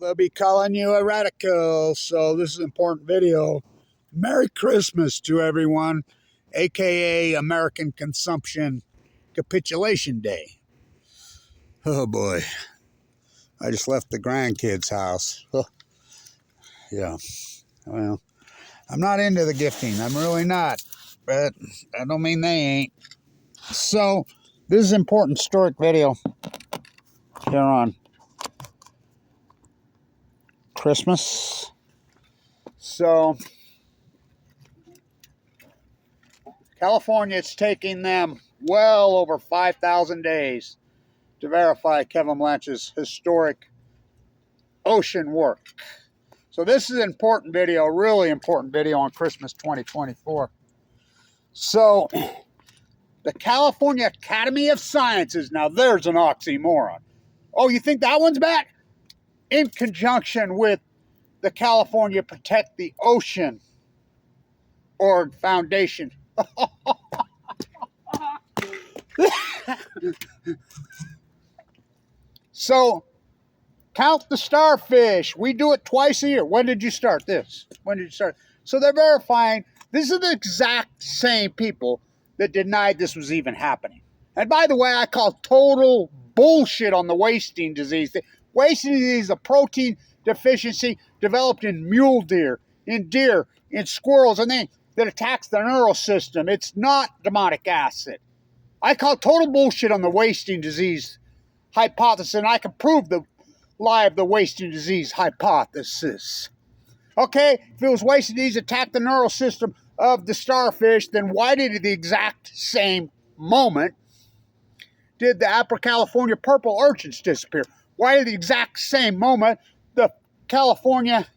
they'll be calling you a radical. So this is an important video. Merry Christmas to everyone, aka American Consumption Capitulation Day. Oh boy, I just left the grandkids' house. Oh, yeah, well, I'm not into the gifting. I'm really not, but that don't mean they ain't. So this is an important historic video here on Christmas. So California, it's taking them well over 5,000 days to verify Kevin Blanch's historic ocean work. So this is an important video, really important video on Christmas 2024. So the California Academy of Sciences, now there's an oxymoron. Oh, you think that one's bad? In conjunction with the California Protect the Ocean Org Foundation. So, count the starfish. We do it twice a year. When did you start this? When did you start? So they're verifying these are the exact same people that denied this was even happening. And by the way, I call total bullshit on the wasting disease. The wasting disease is a protein deficiency developed in mule deer, in deer, in squirrels, and then that attacks the neural system. It's not demonic acid. I call total bullshit on the wasting disease hypothesis, and I can prove the lie of the wasting disease hypothesis. Okay, if it was wasting disease attacked the neural system of the starfish, then why did at the exact same moment did the Upper California purple urchins disappear? Why did at the exact same moment the California,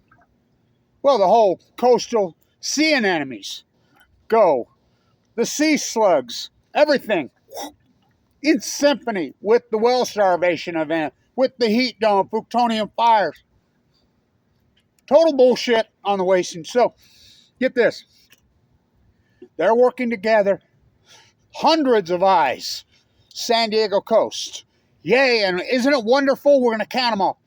well, the whole coastal sea anemones go? The sea slugs, everything in symphony with the whale starvation event, with the heat dome, plutonium fires. Total bullshit on the wasting. So, get this. They're working together. Hundreds of eyes. San Diego coast. Yay, and isn't it wonderful? We're going to count them all.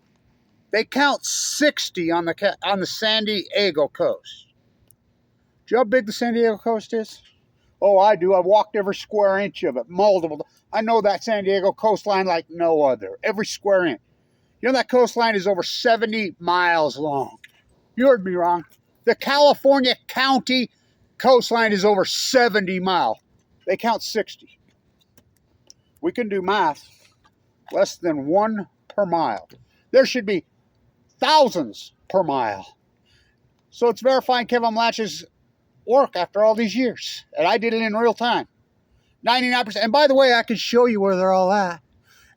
They count 60 on the San Diego coast. Do you know how big the San Diego coast is? Oh, I do. I've walked every square inch of it. Multiple. I know that San Diego coastline like no other. Every square inch. You know that coastline is over 70 miles long. You heard me wrong. The California County coastline is over 70 miles. They count 60. We can do math. Less than 1 per mile. There should be thousands per mile. So it's verifying Kevin Blanch's work after all these years. And I did it in real time. 99%. And by the way, I can show you where they're all at.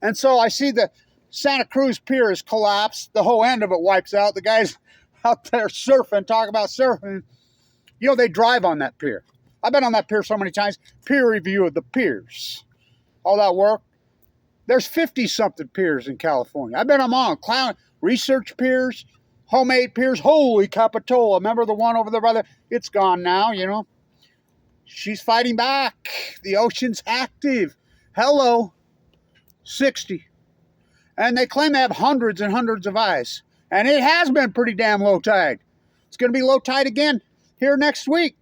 And so I see the Santa Cruz Pier is collapsed. The whole end of it wipes out. The guys out there surfing, talk about surfing. You know, they drive on that pier. I've been on that pier so many times. Peer review of the piers. All that work. There's 50-something piers in California. I've been on them all. Clown research piers, homemade piers. Holy Capitola. Remember the one over there by the... It's gone now, you know. She's fighting back. The ocean's active. Hello. 60. And they claim they have hundreds and hundreds of eyes. And it has been pretty damn low tide. It's going to be low tide again here next week.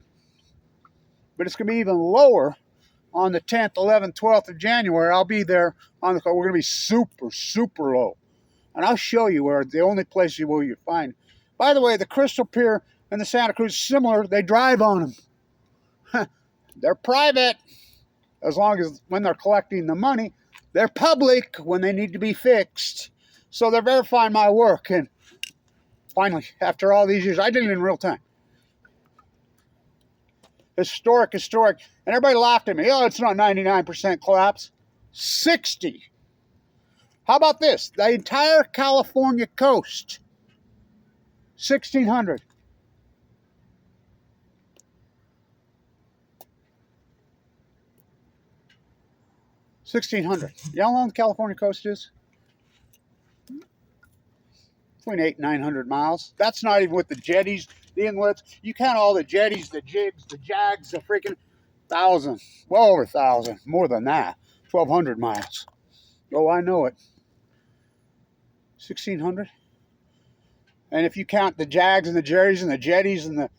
But it's going to be even lower on the 10th, 11th, 12th of January. I'll be there on the... We're going to be super, super low. And I'll show you where the only place you will find. By the way, the Crystal Pier and the Santa Cruz, similar. They drive on them. They're private as long as when they're collecting the money. They're public when they need to be fixed. So they're verifying my work. And finally, after all these years, I did it in real time. Historic. And everybody laughed at me. Oh, it's not 99% collapse. 60. How about this? The entire California coast. 1,600. 1,600. You know how long the California coast is? Between 800 and 900 miles. That's not even with the jetties, the inlets. You count all the jetties, the jigs, the jags, the freaking 1,000. Well over 1,000. More than that. 1,200 miles. Oh, I know it. 1,600. And if you count the Jags and the Jerrys and the Jetties and the,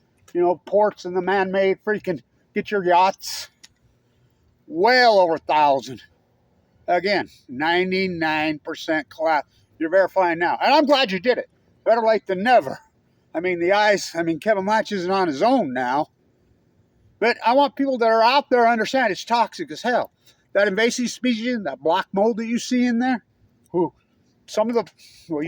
ports and the man-made freaking get your yachts, well over 1,000. Again, 99% collapse. You're verifying now. And I'm glad you did it. Better late than never. Kevin Blanch isn't on his own now. But I want people that are out there to understand it's toxic as hell. That invasive species, that black mold that you see in there, you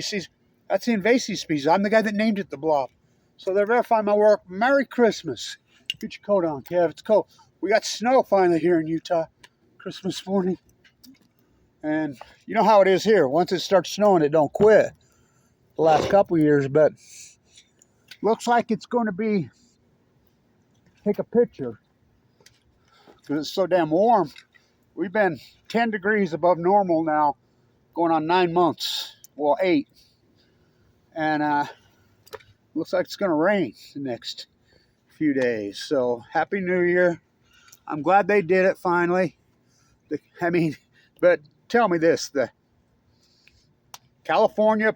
see, that's the invasive species. I'm the guy that named it the blob. So they're verifying my work. Merry Christmas. Get your coat on, Kev. It's cold. We got snow finally here in Utah. Christmas morning. And you know how it is here. Once it starts snowing, it don't quit. The last couple years, but looks like it's going to be, take a picture, because it's so damn warm. We've been 10 degrees above normal now, going on 9 months. Well, 8. And looks like it's going to rain the next few days. So, Happy New Year. I'm glad they did it finally. But tell me this, the California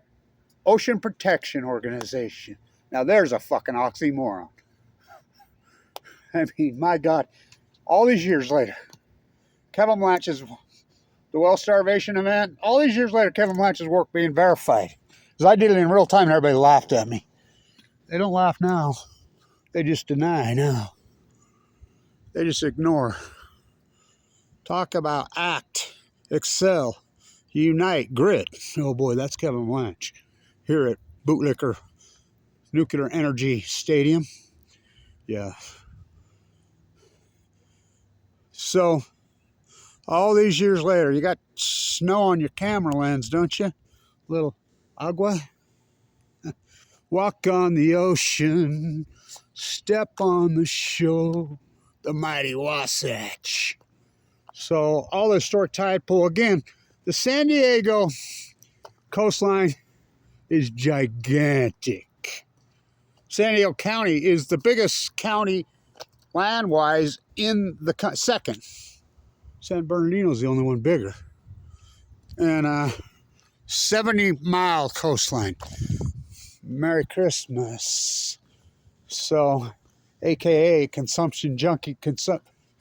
Ocean Protection Organization. Now, there's a fucking oxymoron. My God. All these years later, Kevin Blanch's, the well starvation event, all these years later, Kevin Blanch's work being verified. Because I did it in real time and everybody laughed at me. They don't laugh now. They just deny now. They just ignore. Talk about act, excel, unite, grit. Oh boy, that's Kevin Blanch here at Bootlicker Nuclear Energy Stadium. Yeah. So, all these years later, you got snow on your camera lens, don't you? Little agua. Walk on the ocean, step on the shore, the mighty Wasatch. So, all the historic tide pool. Again, the San Diego coastline is gigantic. San Diego County is the biggest county land-wise in the second. San Bernardino is the only one bigger. And 70-mile coastline. Merry Christmas. So, AKA consumption junkie.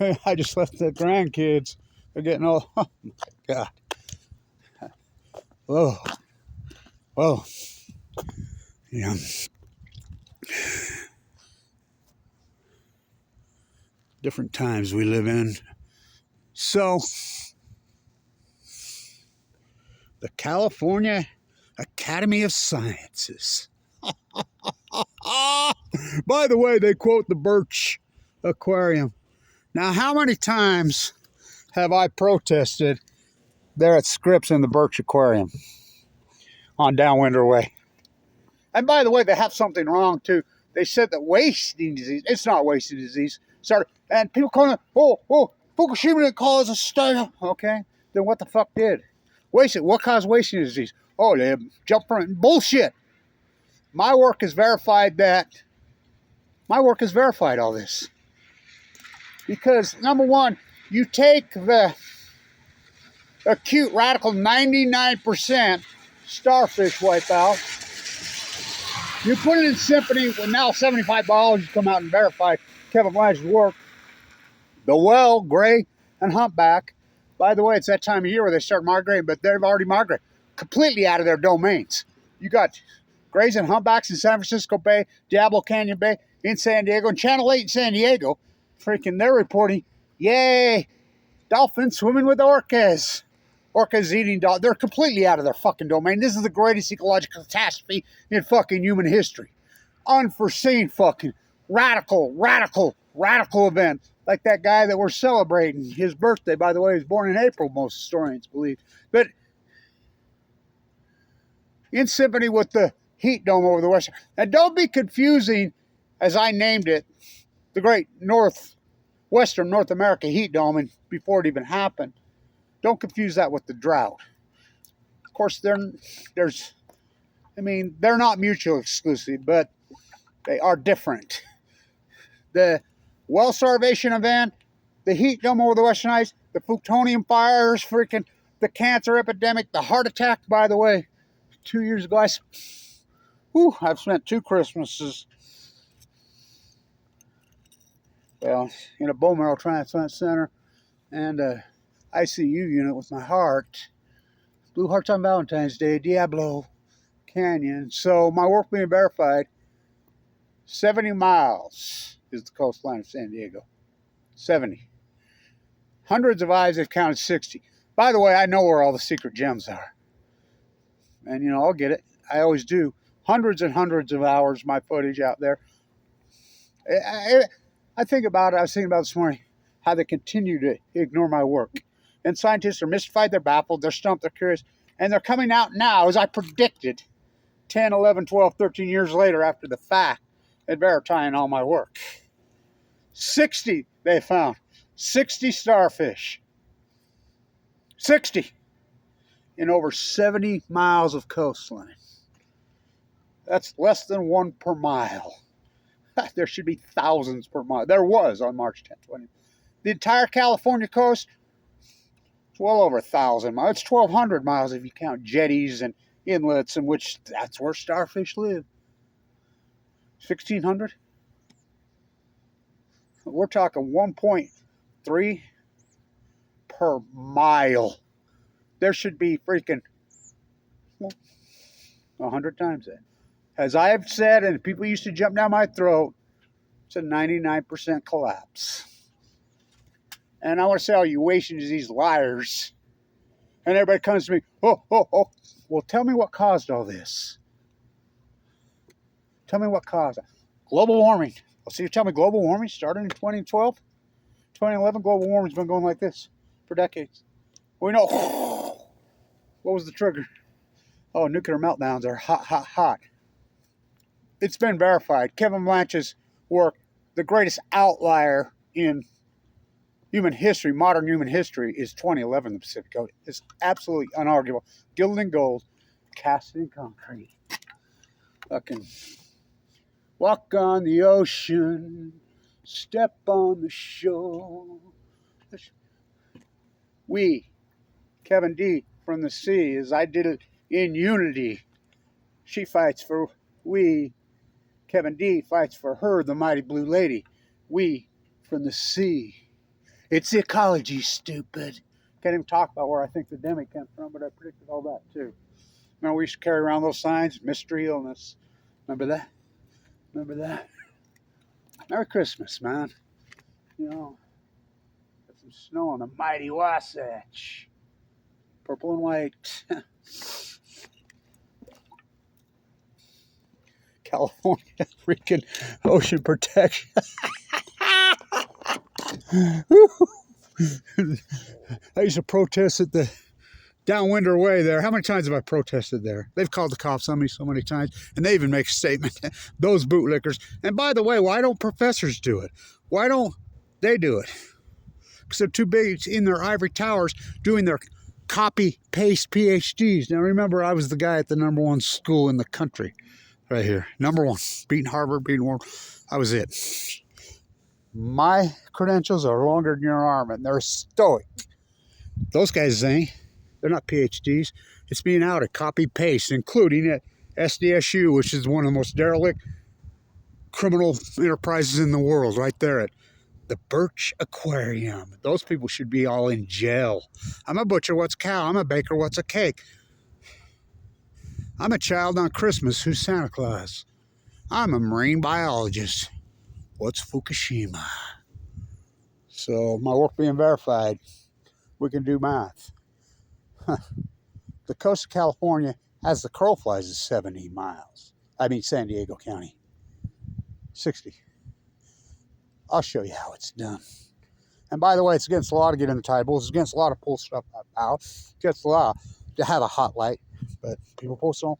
I just left the grandkids. They're getting all, oh my God. Whoa. Whoa. Yeah. Different times we live in. So, the California Academy of Sciences. By the way, they quote the Birch Aquarium. Now, how many times have I protested there at Scripps in the Birch Aquarium on Downwinder Way? And by the way, they have something wrong too. They said that wasting disease, it's not wasting disease. Sorry, and people calling it, Fukushima didn't cause a study. Okay, then what the fuck did? What caused wasting disease? Oh, they jumped from it. Bullshit. My work has verified all this. Because, number one, you take the acute radical 99% starfish wipeout, you put it in symphony with now 75 biologists come out and verify Kevin Blanch's work. The whale, gray, and humpback. By the way, it's that time of year where they start migrating, but they've already migrated completely out of their domains. You got grays and humpbacks in San Francisco Bay, Diablo Canyon Bay in San Diego, and Channel 8 in San Diego. Freaking, they're reporting, yay, dolphins swimming with orcas. Orcas eating dolphins. They're completely out of their fucking domain. This is the greatest ecological catastrophe in fucking human history. Unforeseen fucking radical event. Like that guy that we're celebrating. His birthday, by the way, was born in April, most historians believe. But in symphony with the heat dome over the western. And don't be confusing, as I named it, the great Western North America heat dome, and before it even happened. Don't confuse that with the drought. Of course, they're not mutually exclusive, but they are different. The well starvation event, the heat dome over the western ice, the plutonium fires, freaking the cancer epidemic, the heart attack, by the way, 2 years ago. Whew, I've spent 2 Christmases, well, in a bone marrow transplant center and a ICU unit with my heart. Blue Hearts on Valentine's Day, Diablo Canyon. So my work being verified, 70 miles is the coastline of San Diego. 70. Hundreds of eyes have counted 60. By the way, I know where all the secret gems are. And, you know, I'll get it. I always do. Hundreds and hundreds of hours, my footage out there. I think about it. I was thinking about it this morning, how they continue to ignore my work. And scientists are mystified, they're baffled, they're stumped, they're curious. And they're coming out now, as I predicted, 10, 11, 12, 13 years later after the fact, and verifying all my work. 60, they found. 60 starfish. 60 in over 70 miles of coastline. That's less than 1 per mile. There should be thousands per mile. There was on March 10th. 20. The entire California coast, it's well over 1,000 miles. It's 1,200 miles if you count jetties and inlets, in which that's where starfish live. 1,600? We're talking 1.3 per mile. There should be freaking 100 times that. As I have said, and people used to jump down my throat, it's a 99% collapse. And I want to say all you Washington disease liars. And everybody comes to me, oh. Well, tell me what caused all this. Tell me what caused it. Global warming. Well, so you tell me global warming started in 2012? 2011, global warming's been going like this for decades. We know. What was the trigger? Oh, nuclear meltdowns are hot. It's been verified. Kevin Blanch's work, the greatest outlier in human history, modern human history, is 2011, the Pacific Ocean. It's absolutely unarguable. Gilded in gold, cast in concrete. Fucking walk on the ocean, step on the shore. We, Kevin D. from the sea, as I did it in unity. She fights for we. Kevin D. fights for her, the mighty blue lady. We from the sea. It's ecology, stupid. Can't even talk about where I think the demi came from, but I predicted all that too. Remember we used to carry around those signs? Mystery illness. Remember that? Remember that? Merry Christmas, man. You know, got some snow on the mighty Wasatch. Purple and white. California freaking ocean protection. I used to protest at the Downwinder Way there. How many times have I protested there? They've called the cops on me so many times, and they even make a statement. Those bootlickers. And by the way, why don't professors do it? Why don't they do it? Because they're too big in their ivory towers doing their copy-paste PhDs. Now remember, I was the guy at the #1 school in the country. Right here, #1, beating Harvard, beating Wharton. I was it. My credentials are longer than your arm, and they're stoic. Those guys ain't. They're not PhDs. It's being out at copy-paste, including at SDSU, which is one of the most derelict criminal enterprises in the world, right there at the Birch Aquarium. Those people should be all in jail. I'm a butcher, what's a cow? I'm a baker, what's a cake? I'm a child on Christmas, who's Santa Claus? I'm a marine biologist. What's Fukushima? So, my work being verified, we can do math. The coast of California, as the crow flies, is 70 miles. I mean, San Diego County. 60. I'll show you how it's done. And by the way, it's against the law to get in the tide pools. It's against the law to pull stuff out. It's against the law to have a hot light. But people post on.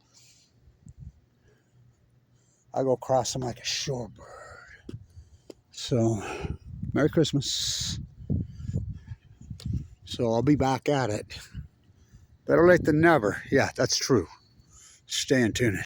I go across them like a shorebird. So, Merry Christmas. So I'll be back at it. Better late than never. Yeah, that's true. Stay in tune.